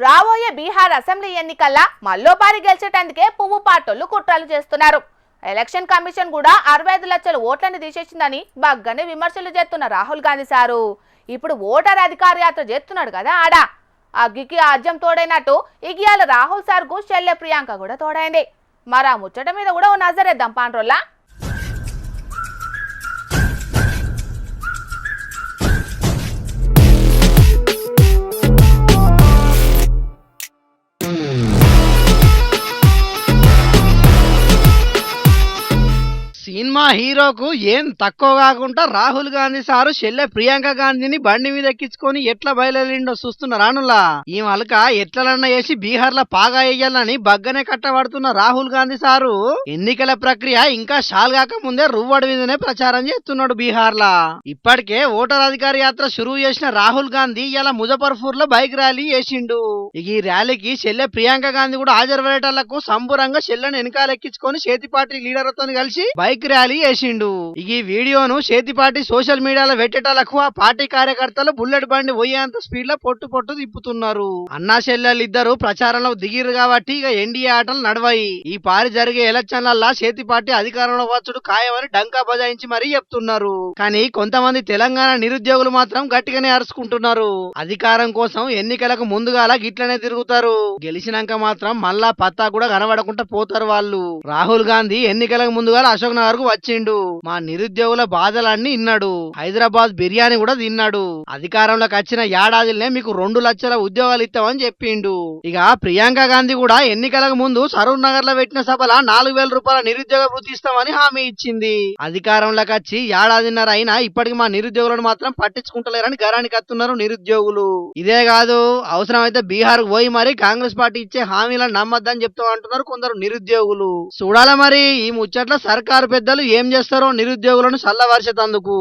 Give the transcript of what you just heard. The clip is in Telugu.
రాబోయే బీహార్ అసెంబ్లీ ఎన్నికల్లో మల్లోపారి గెలిచేటందుకే పువ్వు పార్టీలు కుట్రలు చేస్తున్నారు. ఎలక్షన్ కమిషన్ కూడా 65 లక్షల ఓట్లను తీసేసిందని బగ్గనే విమర్శలు చేస్తున్న రాహుల్ గాంధీ సారు ఇప్పుడు ఓటర్ అధికార యాత్ర చేస్తున్నాడు కదా ఆడ. అగ్గికి ఆజ్యం తోడైనట్టు ఇగియాల రాహుల్ సార్కు చెల్లె ప్రియాంక కూడా తోడైంది. మరి ఆ ముచ్చట మీద కూడా ఓ నజరేద్దాం పాండ్రోల్లా. సినిమా హీరోకు ఏం తక్కువ కాకుండా రాహుల్ గాంధీ సారు చెల్లె ప్రియాంక గాంధీని బండి మీద ఎక్కించుకొని ఎట్లా బయలుదేరిండో చూస్తున్న రానులా. ఈ మలక ఎట్లన్నా వేసి బీహార్ లో పాగా వేయాలని బగ్గనే కట్టబడుతున్న రాహుల్ గాంధీ సారు ఎన్నికల ప్రక్రియ ఇంకా షాల్ కాక ముందే రువ్వడి మీదనే ప్రచారం చేస్తున్నాడు బీహార్ లా. ఇప్పటికే ఓటర్ అధికార యాత్ర షురువు చేసిన రాహుల్ గాంధీ ఇలా ముజఫర్పూర్ లో బైక్ ర్యాలీ చేసిండు. ఈ ర్యాలీకి చెల్లె ప్రియాంక గాంధీ కూడా హాజరయ్యేటళ్లకు సంబురంగా చెల్లెను వెనకాలెక్కించుకొని చేతిపాటి లీడర్లతో కలిసి బైక్ ర్యాలీ చేసిండు. ఈ వీడియోను చేతిపాటి సోషల్ మీడియాలో పెట్టేటలకు ఆ పార్టీ కార్యకర్తలు బుల్లెట్ బండి పోయేంత స్పీడ్ లో పొట్టు తిప్పుతున్నారు. అన్నా చెల్లెలు ఇద్దరు ప్రచారంలో దిగిరు కాబట్టి ఇక ఎన్డీఏ ఆటలు నడవాయి. ఈ పారి జరిగే ఎలక్షన్లల్లా చేతిపాటి అధికారంలో వచ్చుడు ఖాయమని డంకా బజాయించి మరీ చెప్తున్నారు. కానీ కొంతమంది తెలంగాణ నిరుద్యోగులు మాత్రం గట్టిగానే అరుచుకుంటున్నారు. అధికారం కోసం ఎన్నికలకు ముందుగాల గిట్లనే తిరుగుతారు, గెలిచినాక మాత్రం మళ్ళా పత్తా కూడా కనబడకుండా పోతారు వాళ్ళు. రాహుల్ గాంధీ ఎన్నికలకు ముందుగాల అశోక్ నగర్ కు వచ్చిండు. మా నిరుద్యోగుల బాధలన్నీ ఇన్నాడు. హైదరాబాద్ బిర్యానీ కూడా తిన్నాడు. అధికారంలోకి వచ్చిన ఏడాదిలోనే మీకు 2 లక్షల ఉద్యోగాలు ఇస్తామని చెప్పిండు. ఇక ప్రియాంక గాంధీ కూడా ఎన్నికలకు ముందు సరూర్ నగర్ లో పెట్టిన సభల 4,000 రూపాయల నిరుద్యోగ వృత్తి ఇస్తామని హామీ ఇచ్చింది. అధికారంలోకి వచ్చి ఏడాదిన్నర అయినా ఇప్పటికి మా నిరుద్యోగులను మాత్రం పట్టించుకుంటలేరని గరానికి వస్తున్నారు నిరుద్యోగులు. ఇదే కాదు, అవసరమైతే బీహార్ పోయి మరి కాంగ్రెస్ పార్టీ ఇచ్చే హామీలను నమ్మద్దని చెప్తూ అంటున్నారు కొందరు నిరుద్యోగులు. చూడాల మరి ఈ ముచ్చట్ల సర్కారు పెద్దలు ఏం చేస్తారో నిరుద్యోగులను చల్లవరిచేతందుకు.